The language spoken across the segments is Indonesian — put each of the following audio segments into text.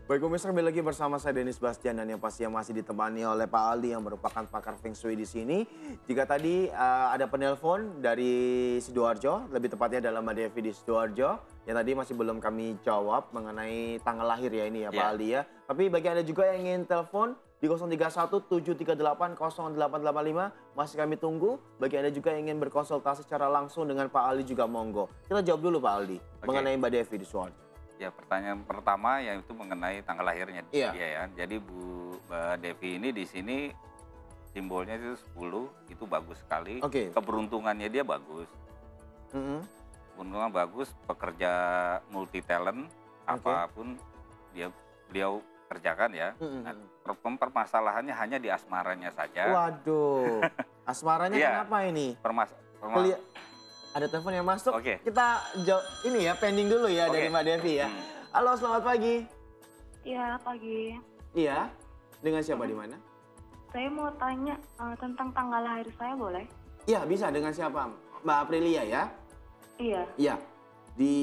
Baik pemirsa, kembali lagi bersama saya Denis Bastian dan yang pastinya masih ditemani oleh Pak Aldi yang merupakan pakar Feng Shui di sini. Jika tadi ada penelpon dari Sidoarjo, lebih tepatnya adalah Mbak Devi di Sidoarjo, yang tadi masih belum kami jawab mengenai tanggal lahir ya ini ya Pak Iya, Aldi ya. Tapi bagi Anda juga yang ingin telepon di 031 738 0885 masih kami tunggu. Bagi Anda juga yang ingin berkonsultasi secara langsung dengan Pak Aldi juga monggo. Kita jawab dulu Pak Aldi oke. mengenai Mbak Devi di Sidoarjo. Ya, pertanyaan pertama yaitu mengenai tanggal lahirnya Iya, dia ya. Jadi Mbak Devi ini di sini simbolnya itu 10, itu bagus sekali. oke. Keberuntungannya dia bagus. Mm-mm. Keberuntungan bagus, pekerja multi talent, Oke. apapun beliau kerjakan ya. Nah, Mm-mm. permasalahannya hanya di asmaranya saja. Waduh, asmaranya Iya, kenapa ini? permas perma- Kelia ada telepon yang masuk, oke, kita ini ya pending dulu ya dari oke. Mbak Devi ya. Hmm. Halo, selamat pagi. Iya, pagi. Iya, dengan siapa di Mhm. mana? Saya mau tanya tentang tanggal lahir saya boleh? Iya, bisa dengan siapa? Mbak Aprilia ya? Iya, Iya. Di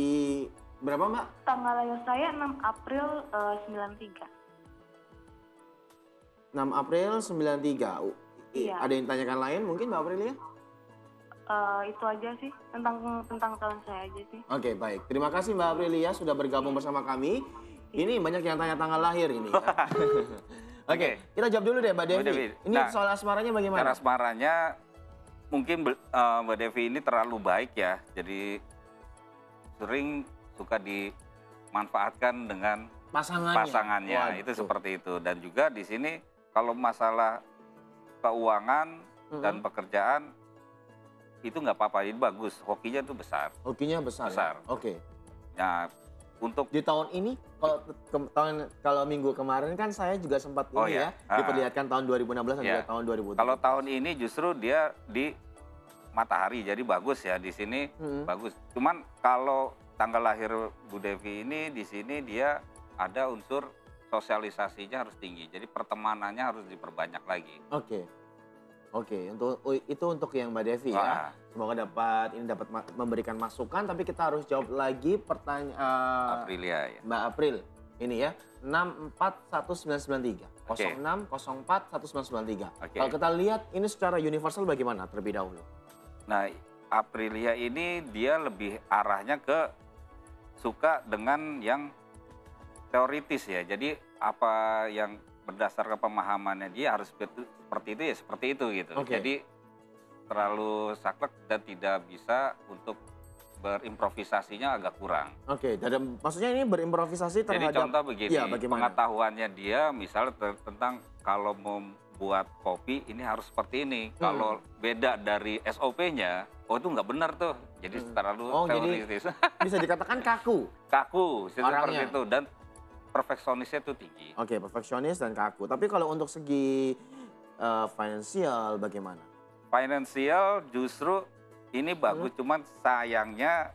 berapa Mbak? tanggal lahir saya 6 April 93. 6 April 93. Iya. Ada yang tanyakan lain mungkin Mbak Aprilia? Itu aja sih, tentang tahun saya aja sih. Oke, baik. Terima kasih Mbak Aprilia sudah bergabung bersama kami. Ini banyak yang tanya tanggal lahir ini ya. Oke, Oke. kita jawab dulu deh Mbak Mbak Devi. Devi, Ini nah, soal asmaranya bagaimana? cara asmaranya mungkin Mbak Devi ini terlalu baik ya, jadi sering suka dimanfaatkan dengan pasangannya, itu Waduh. seperti itu. Dan juga di sini kalau masalah keuangan dan Mm-mm. pekerjaan itu nggak apa-apa, ini bagus, hokinya itu besar. Hokinya besar. Besar. Ya? Oke. Nah, untuk Di tahun ini, kalau minggu kemarin kan saya juga sempat Oh ini ya, ya, ah, diperlihatkan tahun 2016 dan ya. juga tahun 2017. Kalau tahun ini justru dia di matahari, jadi bagus ya di sini. Mm-mm. Bagus. Cuman kalau tanggal lahir Bu Devi ini di sini dia ada unsur sosialisasinya harus tinggi. Jadi pertemanannya harus diperbanyak lagi. Oke. Oke, itu untuk yang Mbak Devi ya. Wah, Semoga dapat memberikan masukan, tapi kita harus jawab lagi pertanyaan Aprilia ya. Mbak April. Ini ya, 641993. Oke. 06041993. Oke. Kalau kita lihat ini secara universal bagaimana terlebih dahulu? Nah, Aprilia ini dia lebih arahnya ke suka dengan yang teoritis ya. Jadi apa yang berdasarkan pemahamannya dia harus seperti itu ya seperti itu gitu. Oke. Jadi terlalu saklek dan tidak bisa untuk berimprovisasinya agak kurang. Oke, maksudnya ini berimprovisasi Jadi terhadap contoh begini, Iya, bagaimana? pengetahuannya dia misalnya tentang kalau membuat kopi ini harus seperti ini. Kalau beda dari SOP-nya, oh itu nggak benar tuh. Jadi terlalu Oh, jadi teoritis. bisa dikatakan kaku. Kaku, seperti Orangnya. itu. Dan perfeksionisnya itu tinggi. Oke, perfeksionis dan kaku. Tapi kalau untuk segi finansial bagaimana? Finansial justru ini bagus, cuman sayangnya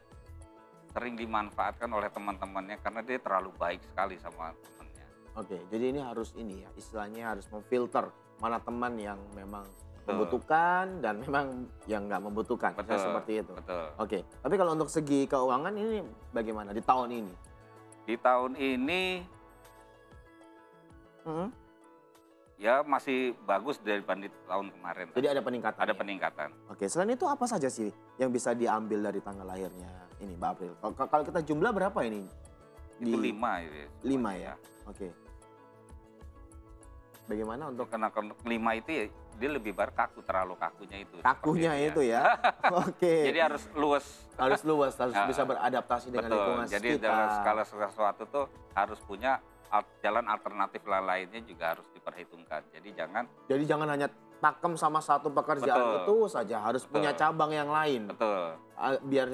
sering dimanfaatkan oleh teman-temannya karena dia terlalu baik sekali sama temannya. Oke, jadi ini harus ya, istilahnya harus memfilter mana teman yang memang Betul. membutuhkan dan memang yang nggak membutuhkan. Misalnya Betul, seperti itu. betul. Oke, tapi kalau untuk segi keuangan ini bagaimana di tahun ini? Di tahun ini Mhm. ya masih bagus dibanding tahun kemarin. Jadi ada peningkatan. Ada ya? peningkatan. Oke, selain itu apa saja sih yang bisa diambil dari tanggal lahirnya ini Mbak April? Kalau kita jumlah berapa ini? Itu 5 ya. 5 ya? Oke. Bagaimana untuk Karena kalau 5 itu ya dia lebih kaku, terlalu kakunya itu. kakunya seperti itu ya? Oke. Jadi harus luas. Harus luas, harus Ah, bisa beradaptasi dengan Betul. lingkungan Jadi sekitar. dalam skala sesuatu tuh harus punya jalan alternatif lainnya juga harus diperhitungkan. Jadi Jangan hanya pakem sama satu pekerjaan Betul. itu saja, harus punya Betul. cabang yang lain. betul. Biar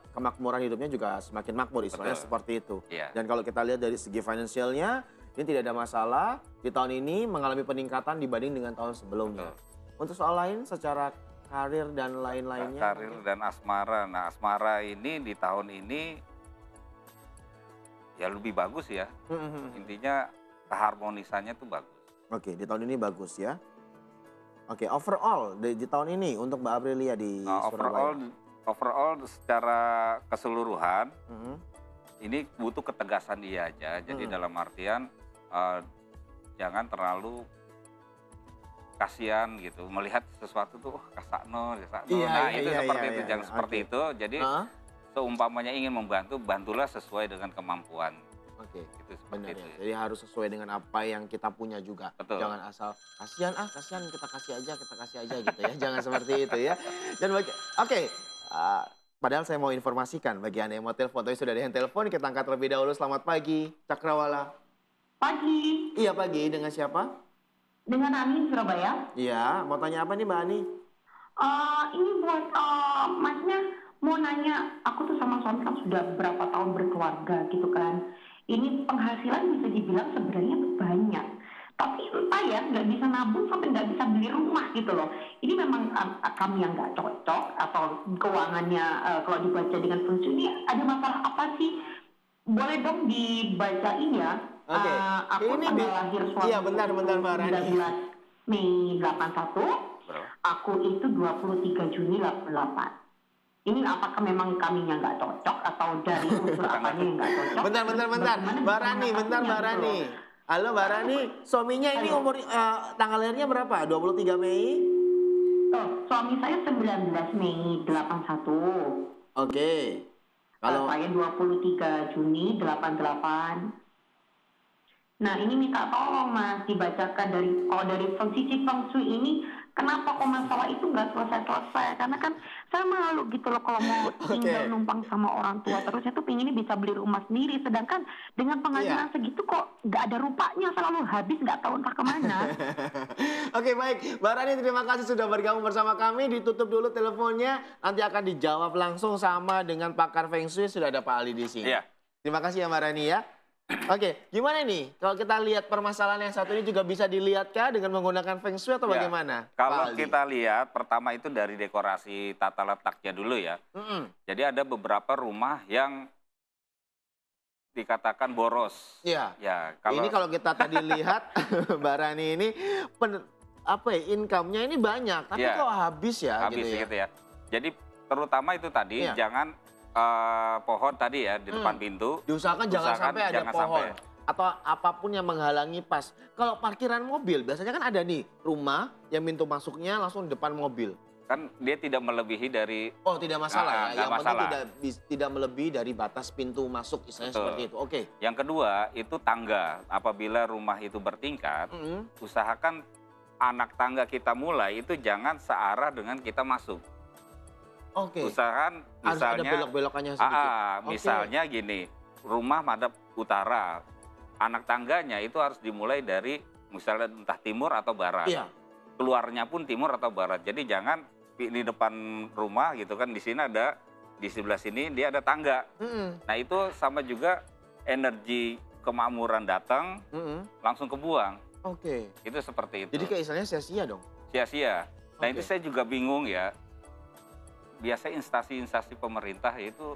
kemakmuran hidupnya juga semakin makmur, istilahnya Betul. seperti itu. Iya. Dan kalau kita lihat dari segi finansialnya, ini tidak ada masalah. Di tahun ini mengalami peningkatan dibanding dengan tahun sebelumnya. Betul. Untuk soal lain secara karir dan lain-lainnya. Karir dan asmara. Nah, asmara ini di tahun ini ya lebih bagus ya. Intinya keharmonisannya tuh bagus. Oke, di tahun ini bagus ya. Oke, overall di tahun ini untuk Mbak Aprilia di Nah, Surabaya. overall secara keseluruhan Mhm. ini butuh ketegasan dia aja. Jadi dalam artian jangan terlalu kasihan gitu melihat sesuatu tuh kasakno. Iya, Nah, iya, itu iya, seperti iya, itu, iya. jangan seperti Oke. itu. Jadi Heeh. seumpamanya ingin membantu, bantulah sesuai dengan kemampuan. Oke. Itu seperti Benar itu. ya. Jadi harus sesuai dengan apa yang kita punya juga. Betul. Jangan asal kasihan kasihan kita kasih aja gitu ya. Jangan seperti itu ya. Dan oke, padahal saya mau informasikan bagi Anda yang mau telepon, tapi sudah ada yang telepon, kita angkat terlebih dahulu. Selamat pagi, Cakrawala. Pagi, Iya pagi, dengan siapa? dengan Ani Surabaya. Iya, mau tanya apa nih Mbak Ani? Ini buat masnya mau nanya, aku tuh sama suami kan sudah berapa tahun berkeluarga gitu kan. Ini penghasilan bisa dibilang sebenarnya banyak. Tapi entah ya, nggak bisa nabung sampai nggak bisa beli rumah gitu loh. Ini memang kami yang nggak cocok atau keuangannya kalau dibaca dengan feng shui ini ada masalah apa sih? Boleh dong dibacain ya. Oke, Aku ini tanggal lahir suami iya bentar Mbak Rani. 19 Mei 81. Berapa? Aku itu 23 Juni 88. Ini apakah memang kaminya nggak cocok atau dari unsur apanya yang nggak cocok? Bentar. Bagaimana Mbak Rani, bisa bentar Mbak mengatasinya Rani. gitu loh? Halo Mbak Rani, suaminya ini Halo. umur tanggal lahirnya berapa? 23 Mei? Oh, suami saya 19 Mei 81. Oke. Kalau Saya 23 Juni 88. Nah, ini minta tolong Mas dibacakan dari sisi feng shui ini, kenapa kok masalah itu nggak selesai-selesai? Karena kan saya malu gitu loh kalau mau tinggal numpang sama orang tua terus, saya tuh pinginnya bisa beli rumah sendiri, sedangkan dengan penghasilan segitu kok nggak ada rupanya, selalu habis nggak tahu entah kemana. Oke baik, Mbak Rani terima kasih sudah bergabung bersama kami. Ditutup dulu teleponnya, nanti akan dijawab langsung sama dengan pakar Feng Shui, sudah ada Pak Ali di sini. Iya. Terima kasih ya Mbak Rani ya. Oke, gimana nih kalau kita lihat permasalahan yang satu ini juga bisa dilihatkah dengan menggunakan Feng Shui atau Ya, bagaimana? Kalau Pak Ali? kita lihat, pertama itu dari dekorasi tata letaknya dulu ya. Mm-mm. Jadi ada beberapa rumah yang dikatakan boros. Iya. Ya, Ini kalau kita tadi lihat Mbak Rani ini income-nya ini banyak, tapi Iya. kok habis ya habis gitu ya. gitu ya. Jadi terutama itu tadi Iya. jangan pohon tadi ya di depan pintu. Diusahakan jangan Usahakan sampai ada jangan pohon sampai. atau apapun yang menghalangi pas. Kalau parkiran mobil biasanya kan ada nih rumah yang pintu masuknya langsung di depan mobil. Kan dia tidak melebihi dari Oh tidak masalah ya, nggak yang penting masalah. tidak melebihi dari batas pintu masuk istilahnya Betul. seperti itu. Oke. Yang kedua itu tangga. Apabila rumah itu bertingkat, Mm-mm. usahakan anak tangga kita mulai itu jangan searah dengan kita masuk. Oke. Usahakan Harus ada misalnya belok-belokannya sedikit. Oke. misalnya gini, rumah madep utara. Anak tangganya itu harus dimulai dari misalnya entah timur atau barat. Iya. Keluarnya pun timur atau barat. Jadi jangan di depan rumah gitu kan, di sini ada, di sebelah sini dia ada tangga. Mm-mm. Nah itu sama juga energi kemakmuran datang Mm-mm. langsung kebuang. Oke. Itu seperti itu. Jadi kayak istilahnya sia-sia dong. Sia-sia. Nah Oke. itu saya juga bingung ya. Biasanya instansi-instansi pemerintah itu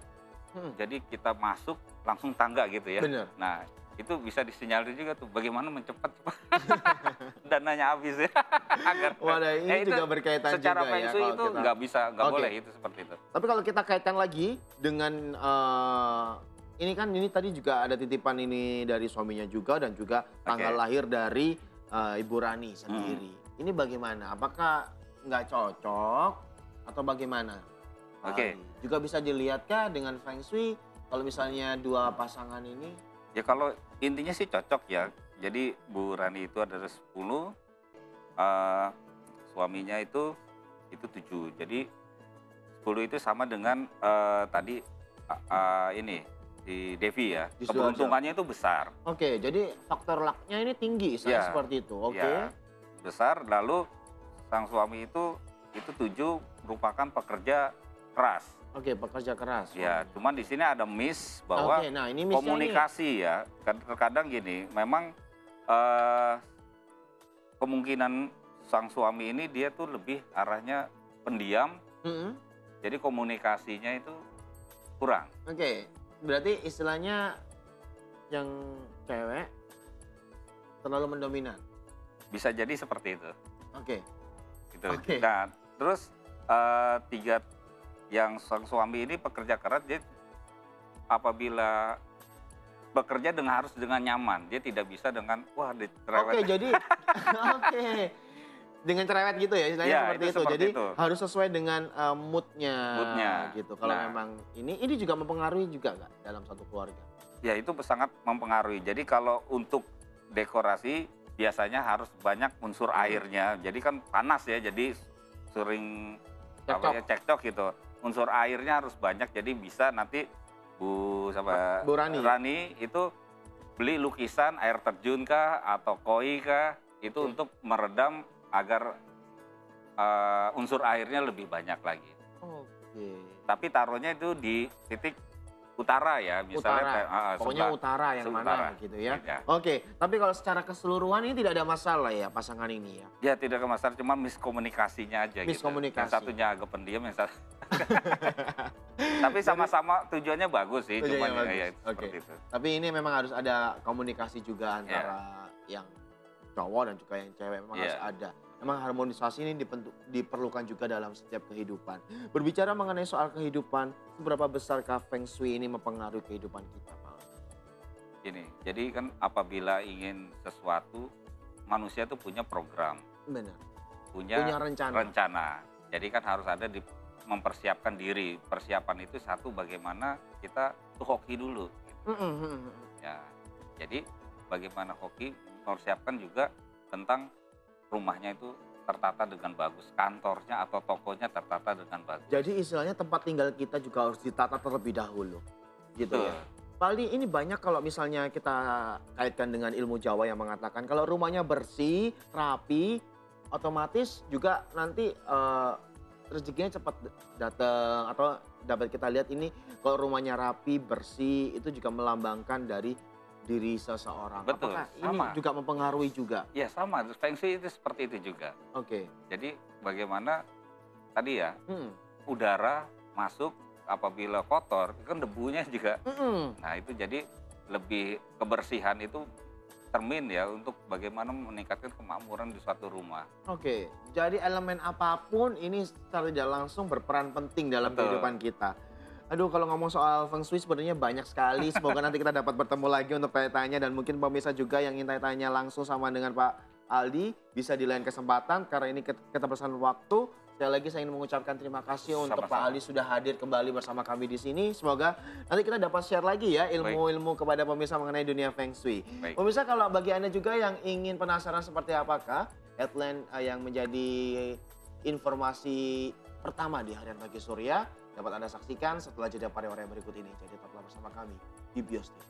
jadi kita masuk langsung tangga gitu ya. Bener. Nah itu bisa disinyalir juga tuh bagaimana mencepat dananya habis ya. Agar Wadah, ini itu juga berkaitan secara juga Feng ya Shui kalau itu kita- nggak bisa, nggak Oke. boleh itu seperti itu. Tapi kalau kita kaitkan lagi dengan ini tadi juga ada titipan ini dari suaminya juga dan juga tanggal lahir dari Ibu Rani sendiri. Ini bagaimana? Apakah nggak cocok atau bagaimana? Pak Oke. Ali? Juga bisa dilihatkah dengan Feng Shui kalau misalnya dua pasangan ini? Ya kalau intinya sih cocok ya. Jadi Bu Rani itu ada 10, suaminya itu 7. Jadi 10 itu sama dengan tadi ini di Devi ya. Di Sidoarjo. Keberuntungannya itu besar. Oke, jadi faktor lucknya ini tinggi, Ya. seperti itu. Oke. Ya, besar. Lalu sang suami itu 7 merupakan pekerja keras. Oke, pekerja keras. Ya, cuman di sini ada miss bahwa Oke, nah ini misalnya komunikasi ya. Terkadang gini, memang kemungkinan sang suami ini dia tuh lebih arahnya pendiam, jadi komunikasinya itu kurang. Oke, berarti istilahnya yang cewek terlalu mendominan. Bisa jadi seperti itu. Oke. Gitu. Oke. Nah, terus 3 yang sang suami ini pekerja keras, jadi apabila bekerja harus dengan nyaman. Dia tidak bisa dengan wah Oke, cerewet. jadi oke. Dengan cerewet gitu ya, istilahnya Iya, seperti itu itu. seperti Jadi itu. harus sesuai dengan mood-nya Mood-nya. gitu. Kalau Nah. memang ini juga mempengaruhi juga nggak dalam satu keluarga? Ya itu sangat mempengaruhi. Jadi kalau untuk dekorasi biasanya harus banyak unsur airnya. Jadi kan panas ya, jadi sering cekcok gitu. Unsur airnya harus banyak, jadi bisa nanti Bu Rani itu beli lukisan air terjun kah atau koi kah itu untuk meredam agar unsur airnya lebih banyak lagi. Oke. Tapi taruhnya itu di titik utara ya, misalnya Pokoknya utara yang mana gitu ya. Ya. Oke, tapi kalau secara keseluruhan ini tidak ada masalah ya pasangan ini ya? Ya tidak ada masalah, cuma miskomunikasinya aja Miskomunikasi. gitu. Yang satunya agak pendiam, yang satu. Tapi sama-sama tujuannya bagus sih, Tujuannya cuma bagus. ya Oke. seperti itu. Tapi ini memang harus ada komunikasi juga antara yang cowok dan juga yang cewek, memang harus ada. Memang harmonisasi ini diperlukan juga dalam setiap kehidupan. Berbicara mengenai soal kehidupan, seberapa besarkah Feng Shui ini mempengaruhi kehidupan kita, Pak? Gini, jadi kan apabila ingin sesuatu, manusia tuh punya program, Benar. punya rencana. Jadi kan harus ada mempersiapkan diri. Persiapan itu satu, bagaimana kita tuh hoki dulu. Gitu. Ya, jadi bagaimana hoki mempersiapkan juga tentang rumahnya itu tertata dengan bagus, kantornya atau tokonya tertata dengan bagus. Jadi istilahnya tempat tinggal kita juga harus ditata terlebih dahulu, gitu ya. Pak Aldi, ini banyak kalau misalnya kita kaitkan dengan ilmu Jawa yang mengatakan kalau rumahnya bersih, rapi, otomatis juga nanti rezekinya cepat datang, atau dapat kita lihat ini kalau rumahnya rapi, bersih itu juga melambangkan dari diri seseorang. Betul, Apakah sama. ini juga mempengaruhi juga? Ya sama, Feng Shui itu seperti itu juga. Oke. Jadi bagaimana tadi ya, udara masuk apabila kotor, kan debunya juga. Nah itu jadi lebih kebersihan itu termin ya untuk bagaimana meningkatkan kemakmuran di suatu rumah. Oke, jadi elemen apapun ini secara tidak langsung berperan penting dalam kehidupan kita. Aduh, kalau ngomong soal Feng Shui sebenarnya banyak sekali. Semoga nanti kita dapat bertemu lagi untuk tanya-tanya, dan mungkin pemirsa juga yang ingin tanya-tanya langsung sama dengan Pak Aldi bisa di lain kesempatan, karena ini keterbatasan waktu. Sekali lagi saya ingin mengucapkan terima kasih untuk Pak Aldi sudah hadir kembali bersama kami di sini. Semoga nanti kita dapat share lagi ya ilmu-ilmu kepada pemirsa mengenai dunia Feng Shui. Pemirsa, kalau bagi Anda juga yang ingin penasaran seperti apakah headline yang menjadi informasi pertama di Harian Pagi Surya, dapat Anda saksikan setelah jeda pariwara yang berikut ini. Jadi tetaplah bersama kami di BIOS TV.